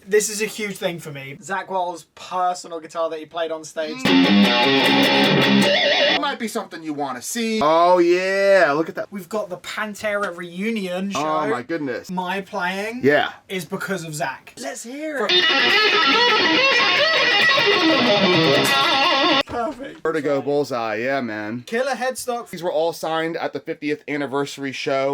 This is a huge thing for me. Zakk Wylde's personal guitar that he played on stage. It might be something you want to see. Oh yeah, look at that. We've got the Pantera Reunion show. Oh my goodness. My playing is because of Zakk. Let's hear it. Perfect. Vertigo Bullseye, yeah man. Killer headstock. These were all signed at the 50th anniversary show.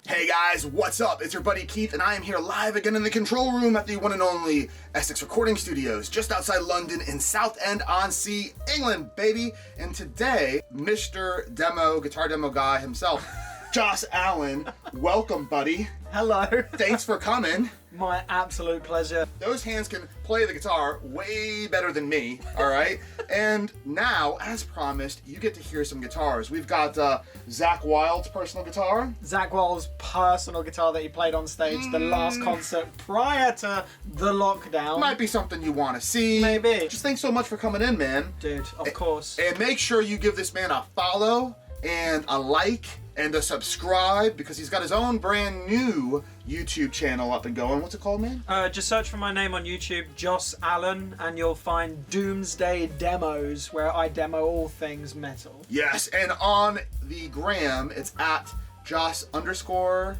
Hey guys, what's up? It's your buddy Keith, and I am here live again in the control room at the one and only Essex Recording Studios, just outside London in Southend-on-Sea, England, baby. And today, Mr. Guitar demo guy himself, Joss Allen, welcome, buddy. Hello. Thanks for coming. My absolute pleasure. Those hands can play the guitar way better than me, all right? And now, as promised, you get to hear some guitars. We've got Zakk Wylde's personal guitar. Zakk Wylde's personal guitar that he played on stage the last concert prior to the lockdown. Might be something you want to see. Maybe. Just thanks so much for coming in, man. Dude, of course. And make sure you give this man a follow and a like and a subscribe, because he's got his own brand new YouTube channel up and going. What's it called, man? Just search for my name on YouTube, Joss Allen, and you'll find Doomsday Demos, where I demo all things metal. Yes, and on the gram, it's at Joss_Allen_?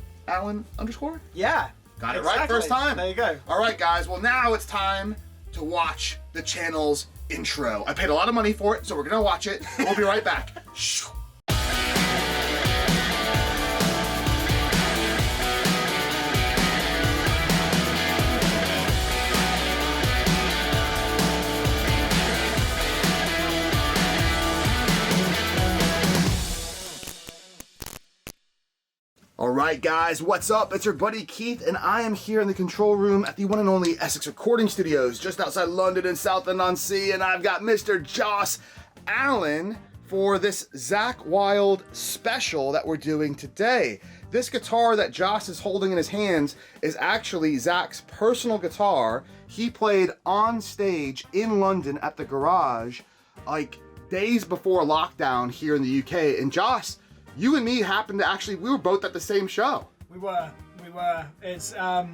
Yeah. Got it right first time. There you go. All right, guys. Well, now it's time to watch the channel's intro. I paid a lot of money for it, so we're gonna watch it. We'll be right back. Alright guys, what's up? It's your buddy Keith, and I am here in the control room at the one and only Essex Recording Studios, just outside London in Southend-on-Sea, and I've got Mr. Joss Allen for this Zakk Wylde special that we're doing today. This guitar that Joss is holding in his hands is actually Zakk's personal guitar. He played on stage in London at the Garage, like days before lockdown here in the UK, and Joss, you and me happened to actually, we were both at the same show. We were. It's, I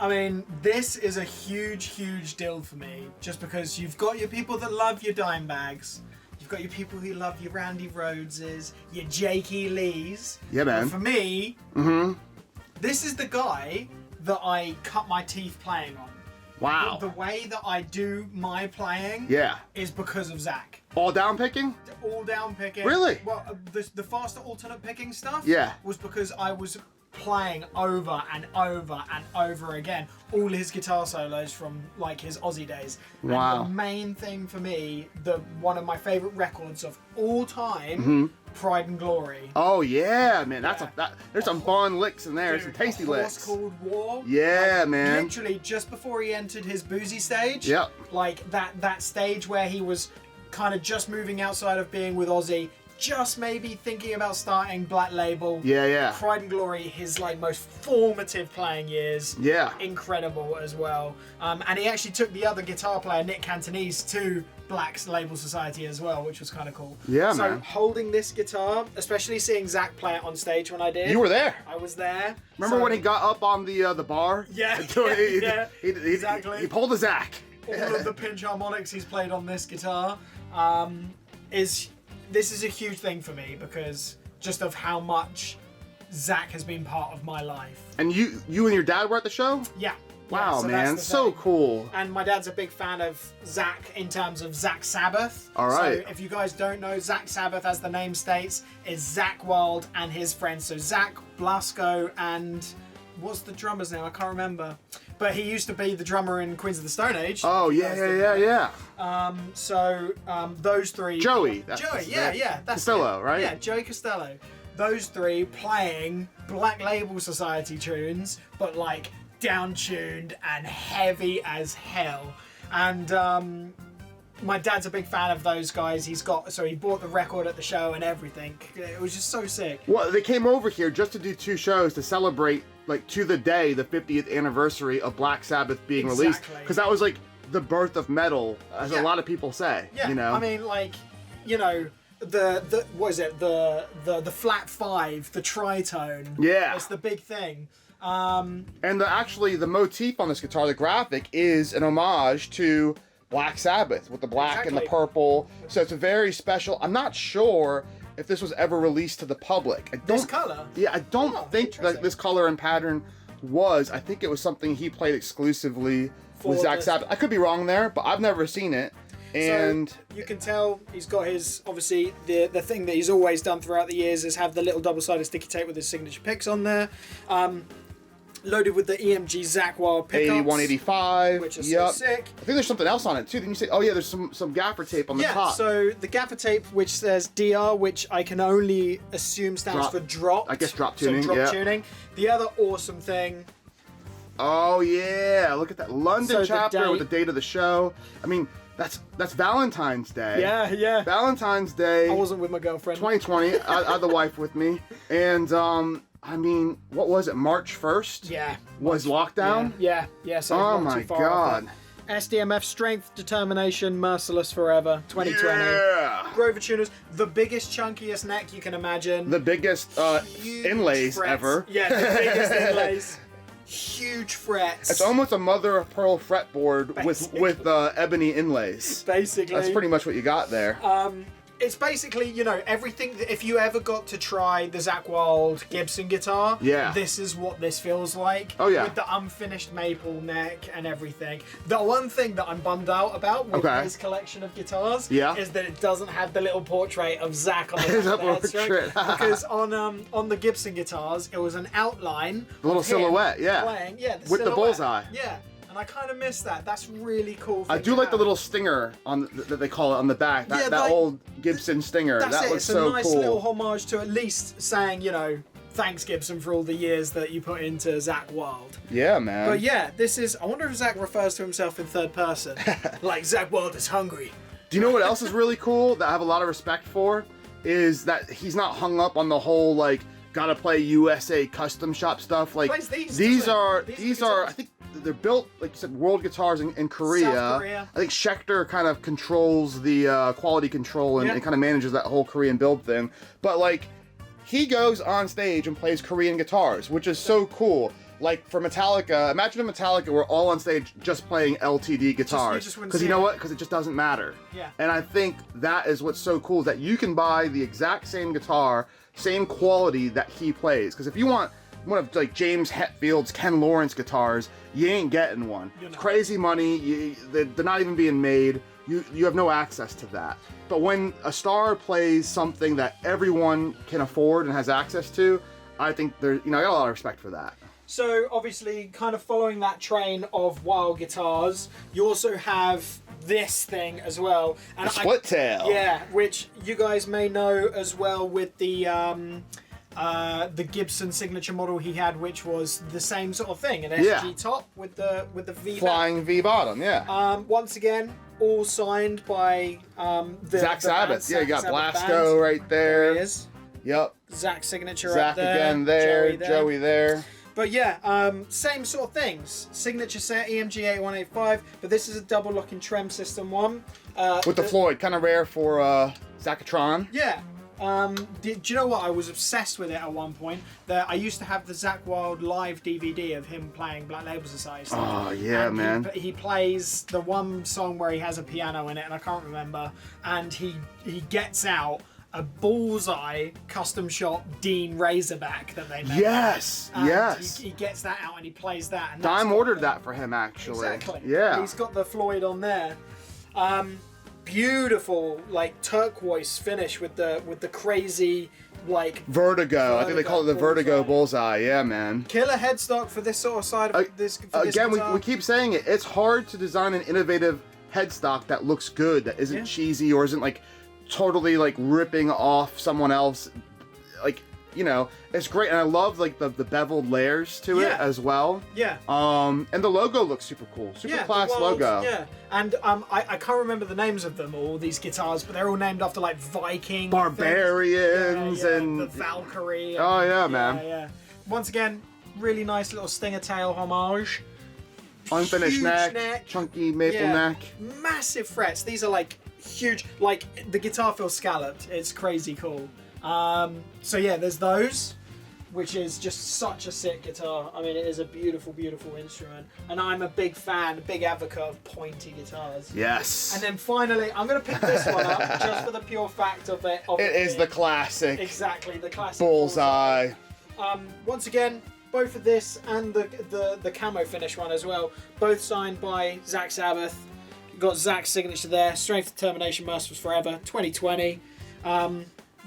mean, this is a huge deal for me, just because you've got your people that love your Dimebags, you've got your people who love your Randy Rhoadses, your Jakey Lees. Yeah, man. But for me, this is the guy that I cut my teeth playing on. Wow. The way that I do my playing is because of Zakk. All down picking? All down picking. Really? Well, the faster alternate picking stuff was because I was playing over and over and over again all his guitar solos from like his Ozzy days. Wow. And the main thing for me, one of my favorite records of all time, Pride and Glory. Oh yeah, man. There's some fun licks in there. Dude, some tasty licks. Called War. Yeah, like, man. Literally just before he entered his boozy stage. Yep. Like that stage where he was kind of just moving outside of being with Ozzy, just maybe thinking about starting Black Label. Yeah. Pride and Glory, his like most formative playing years. Yeah. Incredible as well. And he actually took the other guitar player, Nick Cantonese, to Black Label Society as well, which was kind of cool. Yeah, so, man. holding this guitar, especially seeing Zakk play it on stage when I did. You were there. I was there. Remember when he got up on the bar? Yeah. Exactly. He pulled a Zakk. All of the pinch harmonics he's played on this guitar this is a huge thing for me, because just of how much Zakk has been part of my life. And you and your dad were at the show? Yeah. Wow, so man, so cool. And my dad's a big fan of Zakk in terms of Zakk Sabbath. All right. So if you guys don't know, Zakk Sabbath, as the name states, is Zakk Wylde and his friends. So Zakk, Blasco, and what's the drummer's name? I can't remember. But he used to be the drummer in Queens of the Stone Age. Oh, yeah. Those three. Joey. That's Costello, right? Yeah, Joey Costello. Those three playing Black Label Society tunes, but like down-tuned and heavy as hell. And my dad's a big fan of those guys. He bought the record at the show and everything. It was just so sick. Well, they came over here just to do 2 shows to celebrate, like, to the day, the 50th anniversary of Black Sabbath being released. Because that was, like, the birth of metal, as a lot of people say. Yeah, you know? I mean, like, you know, the what is it? The flat 5, the tritone. Yeah. It's the big thing. And actually, the motif on this guitar, the graphic, is an homage to Black Sabbath with the black and the purple. So it's a very special. I'm not sure if this was ever released to the public. This color? Yeah, I don't think that this color and pattern was. I think it was something he played exclusively with Zakk Sabbath. I could be wrong there, but I've never seen it. And so you can tell he's got his, obviously, the thing that he's always done throughout the years is have the little double-sided sticky tape with his signature picks on there. Loaded with the EMG Zakk Wylde pickups. 8185. Which is so sick. I think there's something else on it too. Didn't you say? Oh yeah, there's some gaffer tape on the top. Yeah, so the gaffer tape which says DR, which I can only assume stands for drop. I guess drop tuning, so drop tuning. The other awesome thing. Oh yeah, look at that London chapter with the date of the show. I mean, that's Valentine's Day. Yeah, yeah. Valentine's Day. I wasn't with my girlfriend. 2020. I had the wife with me, and I mean, what was it? March 1st? Yeah. Was lockdown? Yeah. So oh my God. SDMF, strength, determination, merciless forever, 2020. Yeah. Grover tuners, the biggest, chunkiest neck you can imagine. The biggest inlays frets. ever. Yeah, the biggest inlays. Huge frets. It's almost a mother of pearl fretboard with ebony inlays. Basically. That's pretty much what you got there. It's basically, you know, everything that if you ever got to try the Zakk Wylde Gibson guitar, this is what this feels like. Oh yeah. With the unfinished maple neck and everything. The one thing that I'm bummed out about with this collection of guitars is that it doesn't have the little portrait of Zakk on the back of the headstock. Because on the Gibson guitars, it was an outline. The little silhouette, playing, with the bullseye. Yeah. And I kind of miss that. That's really cool. I do like the little stinger on that they call it on the back. That like, old Gibson stinger. That looks so cool. It's a nice little homage to at least saying, you know, thanks Gibson for all the years that you put into Zakk Wylde. Yeah, man. But yeah, this is. I wonder if Zakk refers to himself in third person, like Zakk Wylde is hungry. Do you know what else is really cool that I have a lot of respect for? Is that he's not hung up on the whole like gotta play USA custom shop stuff. Like these are I think they're built, like you said, world guitars in Korea. South Korea. I think Schecter kind of controls the quality control and kind of manages that whole Korean build thing. But like, he goes on stage and plays Korean guitars, which is so cool. Like for Metallica, imagine if Metallica were all on stage just playing LTD guitars. Because you know what? Because it just doesn't matter. Yeah. And I think that is what's so cool, is that you can buy the exact same guitar, same quality that he plays. Because if you want one of like James Hetfield's Ken Lawrence guitars, you ain't getting one. It's crazy money. They're not even being made. You have no access to that. But when a star plays something that everyone can afford and has access to, I think I got a lot of respect for that. So obviously, kind of following that train of Wylde guitars, you also have this thing as well. And split tail. Yeah, which you guys may know as well with the Gibson signature model he had, which was the same sort of thing, an SG top with the V flying V bottom. Yeah. Once again, all signed by the Zakk Sabbath. band, Yeah, you got Sabbath Blasco band. right there. He is. Yep. Zakk signature Zakk up there. again there. Joey there. But yeah, same sort of things. Signature set, EMG 8185, but this is a double locking trem system one. With the Floyd, kind of rare for Zakkatron. Yeah. Do you know what? I was obsessed with it at one point. I used to have the Zakk Wylde live DVD of him playing Black Label Society. Oh yeah, and man. He plays the one song where he has a piano in it, and I can't remember. And he gets out a bullseye custom shot Dean Razorback that they made. Yes, and yes. He gets that out and he plays that. And Dime ordered that for him, actually. Exactly. Yeah. He's got the Floyd on there. Beautiful, like turquoise finish with the crazy, like Vertigo. I think they call it the Vertigo bullseye. Yeah, man. Killer headstock for this sort of side of this. Again, we keep saying it. It's hard to design an innovative headstock that looks good, that isn't cheesy or isn't like totally like ripping off someone else. Like, you know, it's great, and I love like the beveled layers to it as well. Yeah. And the logo looks super cool, super class logo. Yeah. And I can't remember the names of them all, these guitars, but they're all named after like Viking, barbarians, and the Valkyrie. Oh yeah, man. Yeah. Once again, really nice little stinger tail homage. Unfinished neck, chunky maple neck. Massive frets. These are like huge, like the guitar feels scalloped. It's crazy cool. So yeah, there's those, which is just such a sick guitar. I mean, it is a beautiful, beautiful instrument. And I'm a big fan, big advocate of pointy guitars. Yes. And then finally, I'm going to pick this one up just for the pure fact of it. It is the classic. Exactly, the classic Bullseye. Once again, both of this and the camo finish one as well, both signed by Zakk Sabbath. Got Zakk's signature there. Strength, determination, merciless forever. 2020.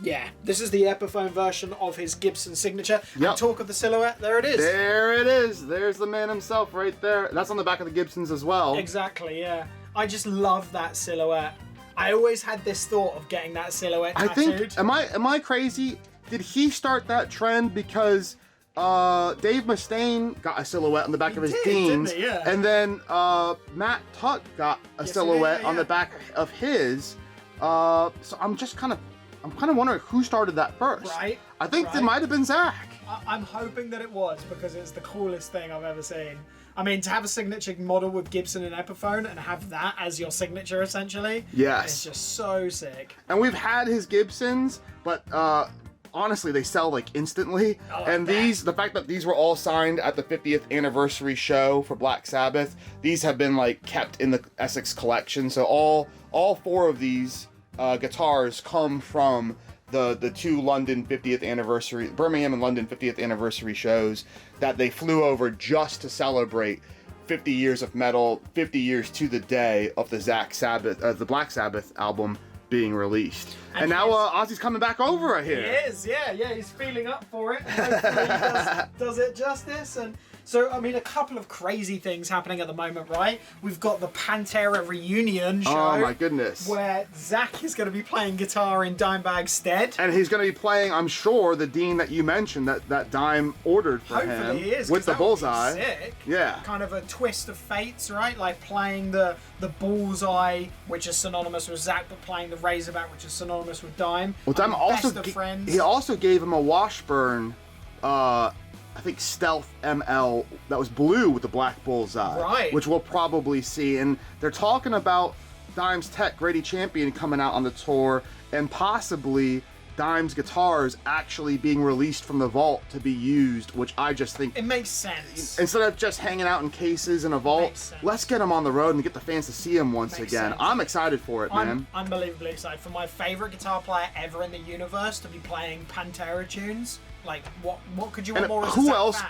Yeah, this is the Epiphone version of his Gibson signature. Yep. And talk of the silhouette, there it is. There it is. There's the man himself right there. That's on the back of the Gibsons as well. Exactly, yeah. I just love that silhouette. I always had this thought of getting that silhouette tattooed. Am I crazy? Did he start that trend because Dave Mustaine got a silhouette on the back of his Deans, didn't he? Yeah. and then Matt Tuck got a silhouette on the back of his. So I'm kind of wondering who started that first. Right. I think it might have been Zakk. I'm hoping that it was, because it's the coolest thing I've ever seen. I mean, to have a signature model with Gibson and Epiphone and have that as your signature, essentially, Yes. it's just so sick. And we've had his Gibsons, but honestly, they sell like instantly. And the fact that these were all signed at the 50th anniversary show for Black Sabbath, these have been like kept in the Essex collection. So all four of these guitars come from the two London 50th anniversary, Birmingham and London 50th anniversary shows that they flew over just to celebrate 50 years of metal, 50 years to the day of the Zakk Sabbath, the Black Sabbath album being released. And now Ozzy's coming back over here. He is, yeah, he's feeling up for it. Hopefully he does it justice. And so, I mean, a couple of crazy things happening at the moment, right? We've got the Pantera Reunion show. Oh my goodness. Where Zakk is going to be playing guitar in Dimebag's stead. And he's going to be playing, I'm sure, the Dean that you mentioned that Dime ordered for him. Hopefully he is, with the Bullseye. Sick. Yeah. Kind of a twist of fates, right? Like playing the Bullseye, which is synonymous with Zakk, but playing the Razorback, which is synonymous with Dime. Well, Dime also best of friends. He also gave him a Washburn, I think Stealth ML that was blue with the black Bullseye, right? Which we'll probably see. And they're talking about Dime's Tech Grady Champion coming out on the tour, and possibly Dime's guitars actually being released from the vault to be used, which I just think it makes sense. Instead of just hanging out in cases in a vault, let's get them on the road and get the fans to see them once again. I'm excited for it, man. I'm unbelievably excited for my favorite guitar player ever in the universe to be playing Pantera tunes. Like, what could you want more? Who else?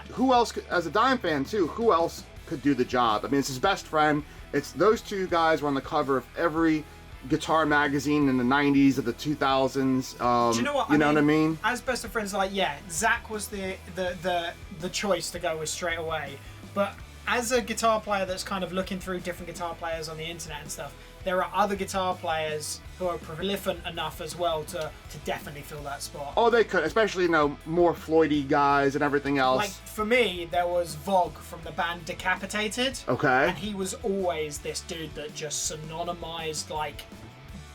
As a Dime fan too, who else could do the job? I mean, it's his best friend. It's those two guys were on the cover of every guitar magazine in the 90s of the 2000s. Do you know what? What I mean? As best of friends, like, yeah, Zakk was the choice to go with straight away. But as a guitar player that's kind of looking through different guitar players on the internet and stuff, there are other guitar players who are prolific enough as well to definitely fill that spot. Oh, they could, especially, more Floydy guys and everything else. Like, for me, there was Vogue from the band Decapitated. Okay. And he was always this dude that just synonymized, like,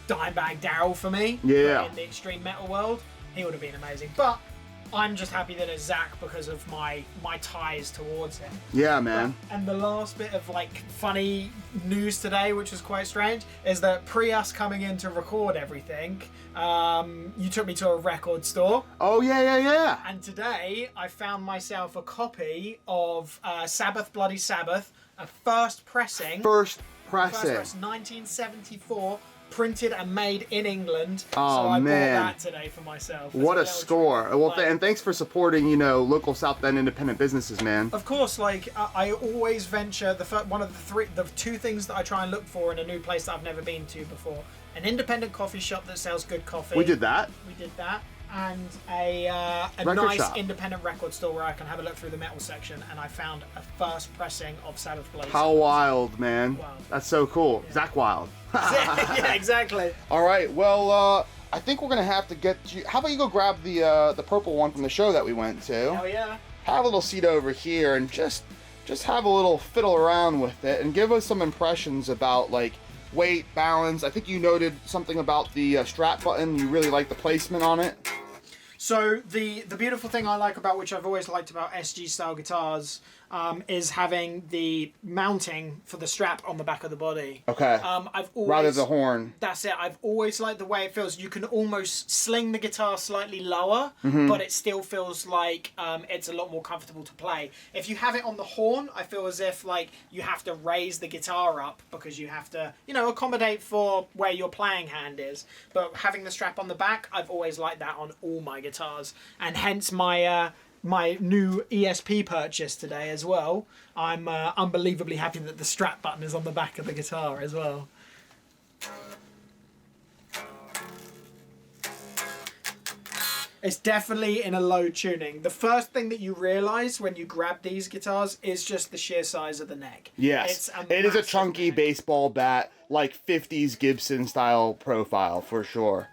Dimebag Darrell for me. Yeah. In the extreme metal world. He would have been amazing. But I'm just happy that it's Zakk because of my ties towards him. Yeah, man. And the last bit of like funny news today, which was quite strange, is that pre us coming in to record everything, you took me to a record store. Oh yeah. And today I found myself a copy of Sabbath Bloody Sabbath, a first pressing. First pressing. 1974. Printed and made in England. Oh, so I man. bought that today for myself. What a score. Well, and thanks for supporting, local South Bend independent businesses, man. Of course, like, I always venture, the two things that I try and look for in a new place that I've never been to before. An independent coffee shop that sells good coffee. We did that. And a nice shop. independent record store where I can have a look through the metal section, and I found a first pressing of Sabbath Bloody How Sabbath. wild, man. Wild. That's so cool. Yeah. Zakk Wylde. Yeah, exactly. All right, well, I think we're going to have to get you... How about you go grab the purple one from the show that we went to? Hell yeah. Have a little seat over here and just have a little fiddle around with it and give us some impressions about, like, weight, balance. I think you noted something about the strap button. You really like the placement on it. So the beautiful thing I like about, which I've always liked about SG style guitars, is having the mounting for the strap on the back of the body. Okay. I've always, rather the horn. That's it. I've always liked the way it feels. You can almost sling the guitar slightly lower, but it still feels like it's a lot more comfortable to play. If you have it on the horn, I feel as if like you have to raise the guitar up because you have to, you know, accommodate for where your playing hand is. But having the strap on the back, I've always liked that on all my guitars, and hence my my new ESP purchase today as well. I'm unbelievably happy that the strap button is on the back of the guitar as well. It's definitely in a low tuning. The first thing that you realise when you grab these guitars is just the sheer size of the neck. Yes, it is a chunky baseball bat, like 50s Gibson style profile for sure.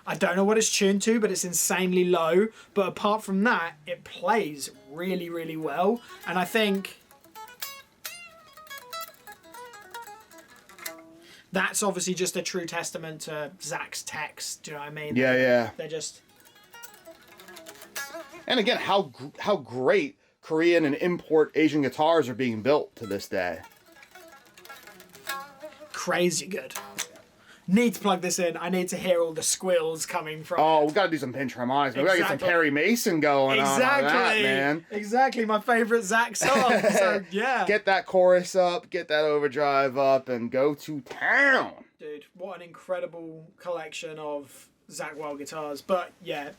I don't know what it's tuned to, but it's insanely low. But apart from that, it plays really, really well. And I think that's obviously just a true testament to Zakk's techs. Do you know what I mean? Yeah. They're just... And again, how great Korean and import Asian guitars are being built to this day. Crazy good. Need to plug this in. I need to hear all the squills coming from Oh, it. we gotta do some pinch harmonics. We gotta get some Exactly. Perry Mason going on that, man. Exactly, my favourite Zakk song. So, yeah. Get that chorus up, get that overdrive up, and go to town. Dude, what an incredible collection of Zakk Wylde guitars. But, yeah,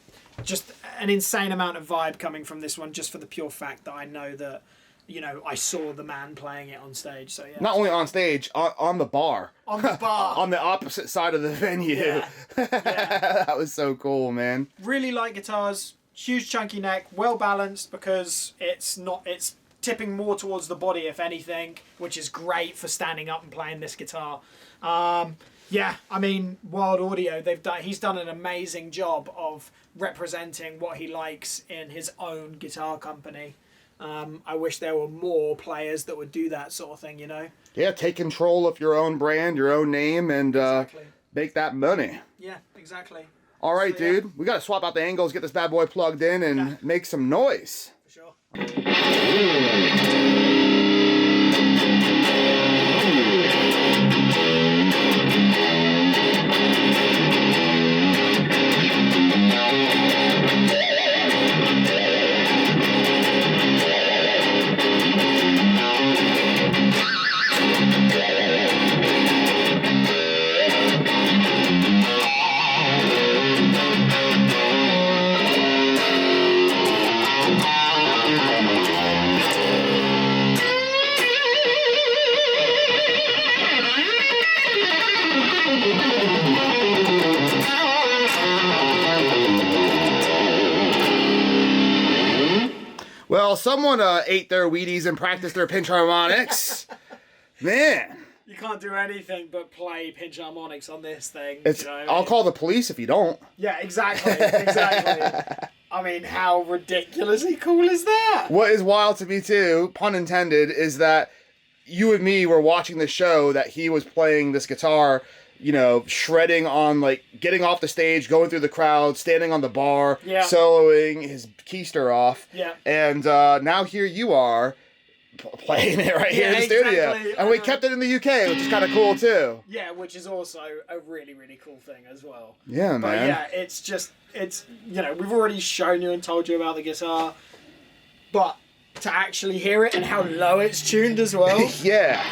just an insane amount of vibe coming from this one, just for the pure fact that I know that, you know, I saw the man playing it on stage. So, yeah. Not only on stage, on the bar. On the bar. On the opposite side of the venue. Yeah. That was so cool, man. Really light guitars, huge chunky neck, well balanced because it's tipping more towards the body if anything, which is great for standing up and playing this guitar. Yeah, I mean, Wylde Audio, he's done an amazing job of representing what he likes in his own guitar company. I wish there were more players that would do that sort of thing, you know? Yeah, take control of your own brand, your own name, and Exactly. make that money. Yeah, exactly. All right, So, yeah. dude. We got to swap out the angles, get this bad boy plugged in, and make some noise. For sure. Well, someone ate their Wheaties and practiced their pinch harmonics. Man. You can't do anything but play pinch harmonics on this thing. It's, you know what I I'll mean? call the police if you don't. Yeah, exactly. Exactly. I mean, how ridiculously cool is that? What is wild to me, too, pun intended, is that you and me were watching the show that he was playing this guitar, you know, shredding on, like, getting off the stage, going through the crowd, standing on the bar, Yeah. soloing his keister off. Yeah. And now here you are playing it right here in the studio. exactly. And we kept it in the UK, which is kind of cool, too. Yeah, which is also a really, really cool thing as well. Yeah, But man. yeah, it's, you know, we've already shown you and told you about the guitar, but to actually hear it and how low it's tuned as well. Yeah.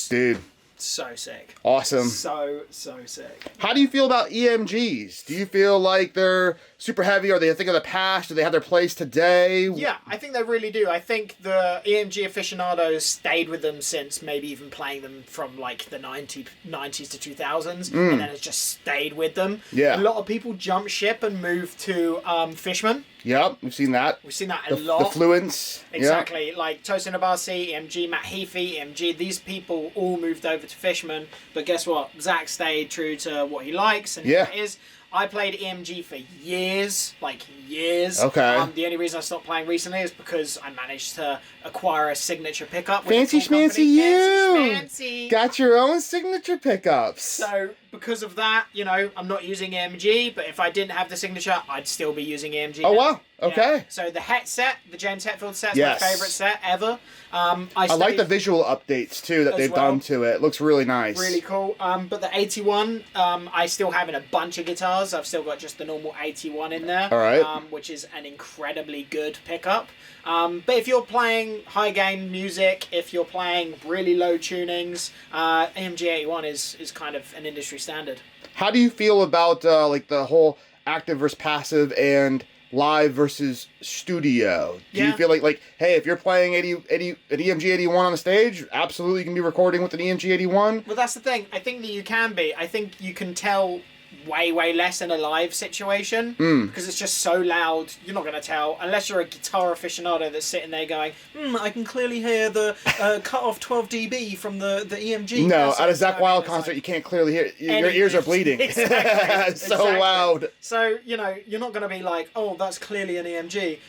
Dude, So sick. awesome. So sick. How do you feel about EMGs? Do you feel like they're super heavy? Are they a thing of the past? Do they have their place today? Yeah, I think they really do. I think the EMG aficionados stayed with them since maybe even playing them from like the 90s to 2000s, and then it's just stayed with them. Yeah. A lot of people jump ship and move to Fishman. Yep, we've seen that. We've seen that a lot. The Fluence. Exactly. Yep. Like Tosin Abasi, EMG, Matt Heafy, EMG, these people all moved over to Fishman. But guess what? Zakk stayed true to what he likes and who it is. I played EMG for years, like years. Okay. The only reason I stopped playing recently is because I managed to acquire a signature pickup. Fancy schmancy you! Fancy schmancy. Got your own signature pickups. So because of that, you know, I'm not using EMG, but if I didn't have the signature, I'd still be using EMG. Oh, now. wow. Okay. Yeah. So the Het set, the James Hetfield set's Yes. my favourite set ever. I like the visual updates too that they've done to it. It looks really nice. Really cool. But the 81, I still have in a bunch of guitars. I've still got just the normal 81 in there. All right. Which is an incredibly good pickup. But if you're playing high gain music, if you're playing really low tunings, AMG 81 is kind of an industry standard. How do you feel about like the whole active versus passive and live versus studio? Do you feel like, hey, if you're playing an EMG 81 on the stage, absolutely you can be recording with an EMG 81? Well, that's the thing. I think that you can be. I think you can tell way less in a live situation because it's just so loud. You're not going to tell unless you're a guitar aficionado that's sitting there going, I can clearly hear the cut off 12 dB from the EMG. No, at a Zakk Wylde concert, you can't clearly hear. Your ears are bleeding. Exactly. So loud. So, you know, you're not going to be like, oh, that's clearly an EMG.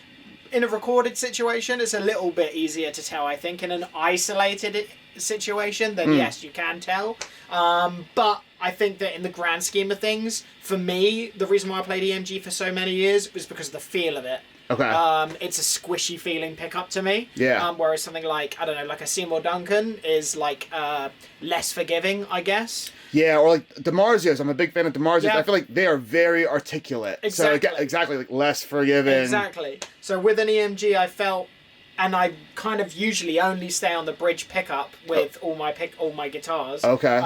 In a recorded situation, it's a little bit easier to tell, I think. In an isolated situation, then yes, you can tell. But I think that in the grand scheme of things, for me, the reason why I played EMG for so many years was because of the feel of it. Okay. It's a squishy feeling pickup to me. Yeah. Whereas something like, I don't know, like a Seymour Duncan is like less forgiving, I guess. Yeah, or like DiMarzios. I'm a big fan of DiMarzios. Yeah. I feel like they are very articulate. Exactly. So exactly, like less forgiving. Exactly. So with an EMG, I felt, and I kind of usually only stay on the bridge pickup with all my guitars. Okay.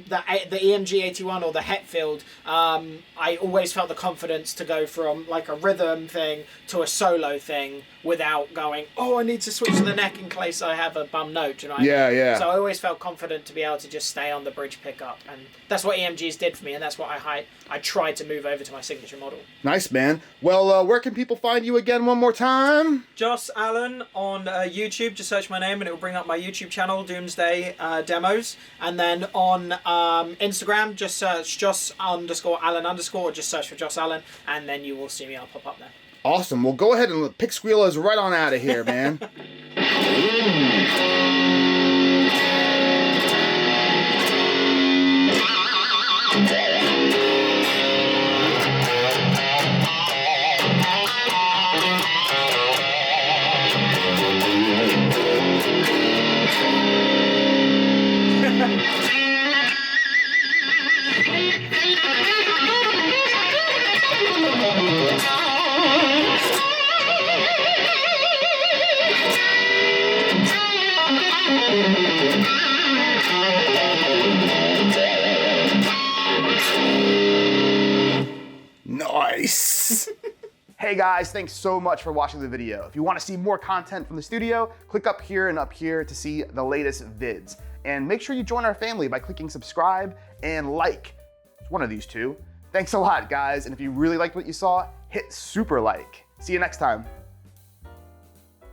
The EMG 81 or the Hetfield, I always felt the confidence to go from like a rhythm thing to a solo thing without going, oh, I need to switch to the neck in case I have a bum note. You know what I mean? Yeah. So I always felt confident to be able to just stay on the bridge pickup, and that's what EMGs did for me, and that's what I tried to move over to my signature model. Nice, man. Well, where can people find you again one more time? Joss Allen on YouTube. Just search my name and it will bring up my YouTube channel, Doomsday Demos. And then on Instagram, just search Joss_Allen_ or just search for Joss Allen, and then you will see me. I'll pop up there. Awesome. Well, go ahead and pick squealers right on out of here, man. Nice. Hey guys, thanks so much for watching the video. If you want to see more content from the studio, click up here and up here to see the latest vids. And make sure you join our family by clicking subscribe and like. It's one of these two. Thanks a lot, guys. And if you really liked what you saw, hit super like. See you next time.